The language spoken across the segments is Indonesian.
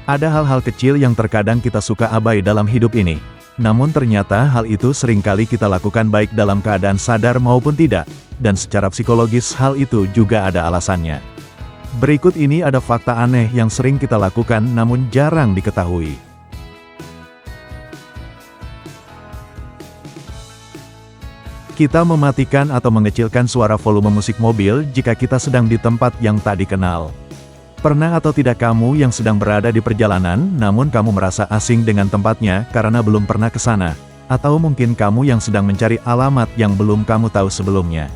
Ada hal-hal kecil yang terkadang kita suka abai dalam hidup ini. Namun ternyata hal itu seringkali kita lakukan baik dalam keadaan sadar maupun tidak, dan secara psikologis hal itu juga ada alasannya. Berikut ini ada fakta aneh yang sering kita lakukan namun jarang diketahui. Kita mematikan atau mengecilkan suara volume musik mobil jika kita sedang di tempat yang tak dikenal. Pernah atau tidak kamu yang sedang berada di perjalanan, namun kamu merasa asing dengan tempatnya karena belum pernah ke sana? Atau mungkin kamu yang sedang mencari alamat yang belum kamu tahu sebelumnya?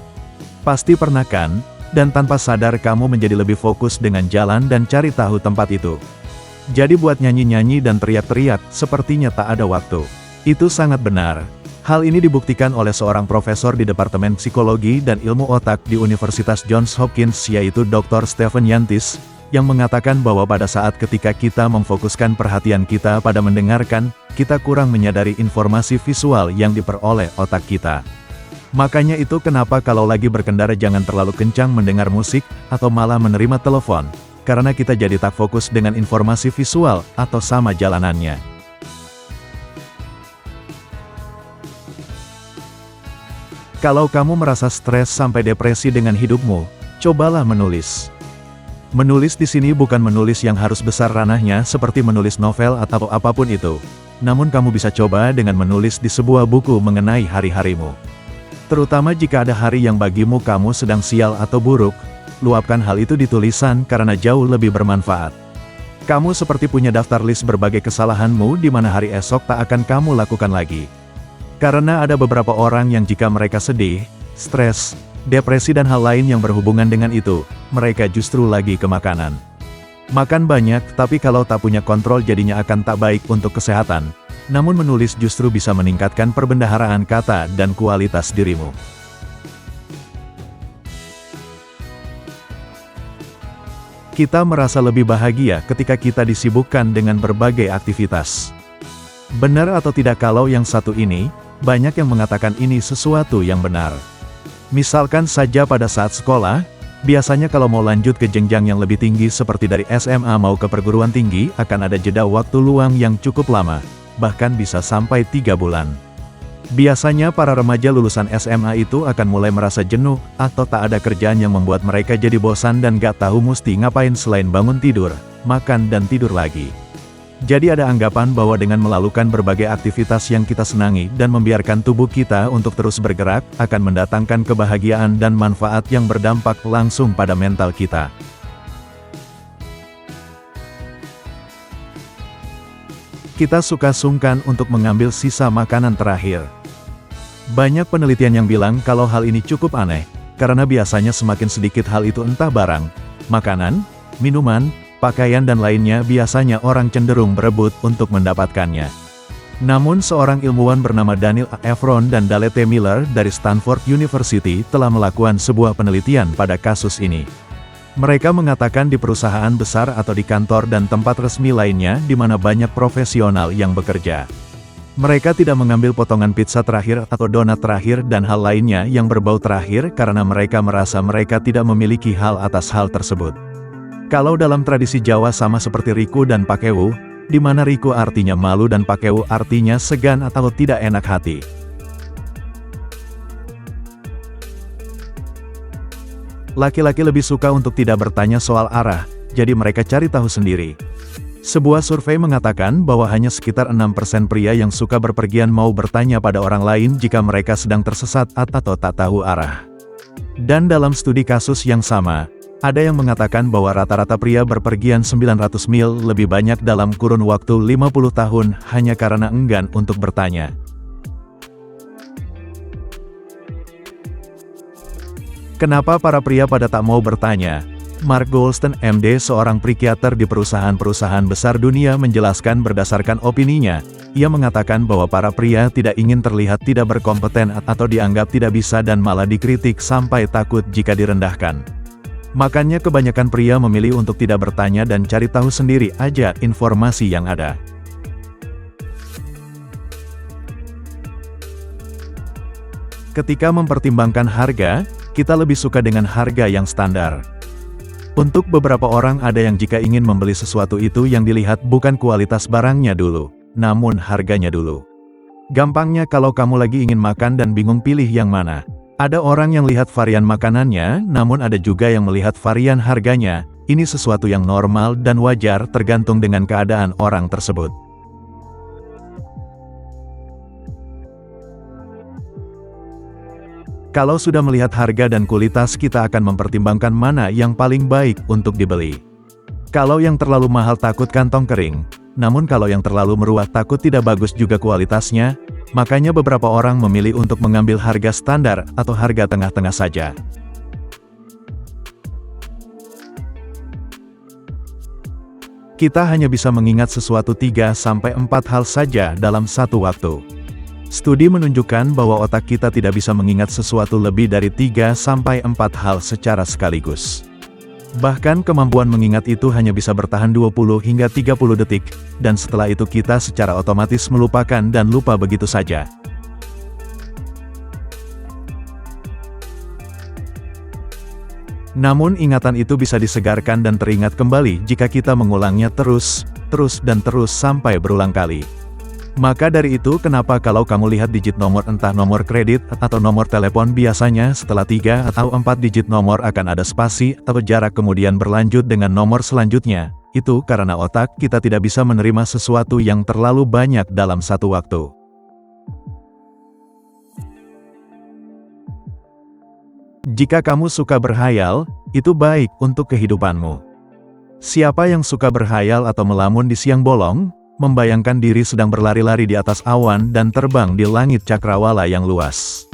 Pasti pernah kan? Dan tanpa sadar kamu menjadi lebih fokus dengan jalan dan cari tahu tempat itu. Jadi buat nyanyi-nyanyi dan teriak-teriak, sepertinya tak ada waktu. Itu sangat benar. Hal ini dibuktikan oleh seorang profesor di Departemen Psikologi dan Ilmu Otak di Universitas Johns Hopkins yaitu Dr. Stephen Yantis, yang mengatakan bahwa pada saat ketika kita memfokuskan perhatian kita pada mendengarkan, kita kurang menyadari informasi visual yang diperoleh otak kita. Makanya itu kenapa kalau lagi berkendara jangan terlalu kencang mendengar musik, atau malah menerima telepon, karena kita jadi tak fokus dengan informasi visual, atau sama jalanannya. Kalau kamu merasa stres sampai depresi dengan hidupmu, cobalah menulis. Menulis di sini bukan menulis yang harus besar ranahnya seperti menulis novel atau apapun itu. Namun kamu bisa coba dengan menulis di sebuah buku mengenai hari-harimu. Terutama jika ada hari yang bagimu kamu sedang sial atau buruk, luapkan hal itu di tulisan karena jauh lebih bermanfaat. Kamu seperti punya daftar list berbagai kesalahanmu di mana hari esok tak akan kamu lakukan lagi. Karena ada beberapa orang yang jika mereka sedih, stres, depresi dan hal lain yang berhubungan dengan itu, mereka justru lagi ke makanan. Makan banyak, tapi kalau tak punya kontrol jadinya akan tak baik untuk kesehatan. Namun menulis justru bisa meningkatkan perbendaharaan kata dan kualitas dirimu. Kita merasa lebih bahagia ketika kita disibukkan dengan berbagai aktivitas. Benar atau tidak kalau yang satu ini, banyak yang mengatakan ini sesuatu yang benar. Misalkan saja pada saat sekolah, biasanya kalau mau lanjut ke jenjang yang lebih tinggi seperti dari SMA mau ke perguruan tinggi, akan ada jeda waktu luang yang cukup lama, bahkan bisa sampai 3 bulan. Biasanya para remaja lulusan SMA itu akan mulai merasa jenuh, atau tak ada kerjaan yang membuat mereka jadi bosan dan gak tahu mesti ngapain selain bangun tidur, makan dan tidur lagi. Jadi ada anggapan bahwa dengan melakukan berbagai aktivitas yang kita senangi dan membiarkan tubuh kita untuk terus bergerak, akan mendatangkan kebahagiaan dan manfaat yang berdampak langsung pada mental kita. Kita suka sungkan untuk mengambil sisa makanan terakhir. Banyak penelitian yang bilang kalau hal ini cukup aneh, karena biasanya semakin sedikit hal itu entah barang, makanan, minuman, pakaian dan lainnya biasanya orang cenderung berebut untuk mendapatkannya. Namun seorang ilmuwan bernama Daniel A. Efron dan Dalete Miller dari Stanford University telah melakukan sebuah penelitian pada kasus ini. Mereka mengatakan di perusahaan besar atau di kantor dan tempat resmi lainnya di mana banyak profesional yang bekerja. Mereka tidak mengambil potongan pizza terakhir atau donat terakhir dan hal lainnya yang berbau terakhir karena mereka merasa mereka tidak memiliki hal atas hal tersebut. Kalau dalam tradisi Jawa sama seperti Riku dan Pakewu, di mana Riku artinya malu dan Pakewu artinya segan atau tidak enak hati. Laki-laki lebih suka untuk tidak bertanya soal arah, jadi mereka cari tahu sendiri. Sebuah survei mengatakan bahwa hanya sekitar 6% pria yang suka berpergian mau bertanya pada orang lain jika mereka sedang tersesat atau tak tahu arah. Dan dalam studi kasus yang sama, ada yang mengatakan bahwa rata-rata pria berpergian 900 mil lebih banyak dalam kurun waktu 50 tahun hanya karena enggan untuk bertanya. Kenapa para pria pada tak mau bertanya? Mark Goldstein MD, seorang psikiater di perusahaan-perusahaan besar dunia menjelaskan berdasarkan opininya. Ia mengatakan bahwa para pria tidak ingin terlihat tidak berkompeten atau dianggap tidak bisa dan malah dikritik sampai takut jika direndahkan. Makanya kebanyakan pria memilih untuk tidak bertanya dan cari tahu sendiri aja informasi yang ada. Ketika mempertimbangkan harga, kita lebih suka dengan harga yang standar. Untuk beberapa orang ada yang jika ingin membeli sesuatu itu yang dilihat bukan kualitas barangnya dulu, namun harganya dulu. Gampangnya kalau kamu lagi ingin makan dan bingung pilih yang mana. Ada orang yang lihat varian makanannya, namun ada juga yang melihat varian harganya. Ini sesuatu yang normal dan wajar tergantung dengan keadaan orang tersebut. Kalau sudah melihat harga dan kualitas, kita akan mempertimbangkan mana yang paling baik untuk dibeli. Kalau yang terlalu mahal takut kantong kering, namun kalau yang terlalu murah takut tidak bagus juga kualitasnya, makanya beberapa orang memilih untuk mengambil harga standar atau harga tengah-tengah saja. Kita hanya bisa mengingat sesuatu 3-4 hal saja dalam satu waktu. Studi menunjukkan bahwa otak kita tidak bisa mengingat sesuatu lebih dari 3-4 hal secara sekaligus. Bahkan kemampuan mengingat itu hanya bisa bertahan 20 hingga 30 detik, dan setelah itu kita secara otomatis melupakan dan lupa begitu saja. Namun ingatan itu bisa disegarkan dan teringat kembali jika kita mengulangnya terus sampai berulang kali. Maka dari itu kenapa kalau kamu lihat digit nomor entah nomor kredit atau nomor telepon biasanya setelah 3 atau 4 digit nomor akan ada spasi atau jarak kemudian berlanjut dengan nomor selanjutnya. Itu karena otak kita tidak bisa menerima sesuatu yang terlalu banyak dalam satu waktu. Jika kamu suka berhayal, itu baik untuk kehidupanmu. Siapa yang suka berhayal atau melamun di siang bolong? Membayangkan diri sedang berlari-lari di atas awan dan terbang di langit cakrawala yang luas.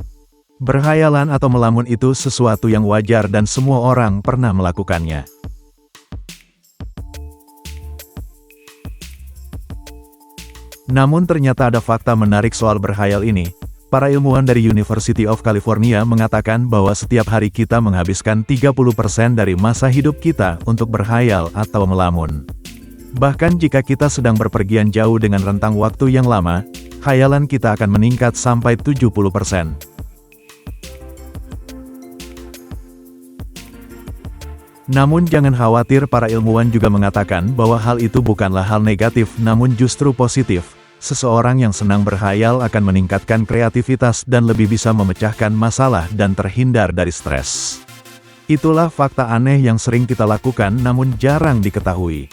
Berhayalan atau melamun itu sesuatu yang wajar dan semua orang pernah melakukannya. Namun ternyata ada fakta menarik soal berhayal ini. Para ilmuwan dari University of California mengatakan bahwa setiap hari kita menghabiskan 30% dari masa hidup kita untuk berhayal atau melamun. Bahkan jika kita sedang berpergian jauh dengan rentang waktu yang lama, khayalan kita akan meningkat sampai 70%. Namun jangan khawatir, para ilmuwan juga mengatakan bahwa hal itu bukanlah hal negatif namun justru positif. Seseorang yang senang berhayal akan meningkatkan kreativitas dan lebih bisa memecahkan masalah dan terhindar dari stres. Itulah fakta aneh yang sering kita lakukan namun jarang diketahui.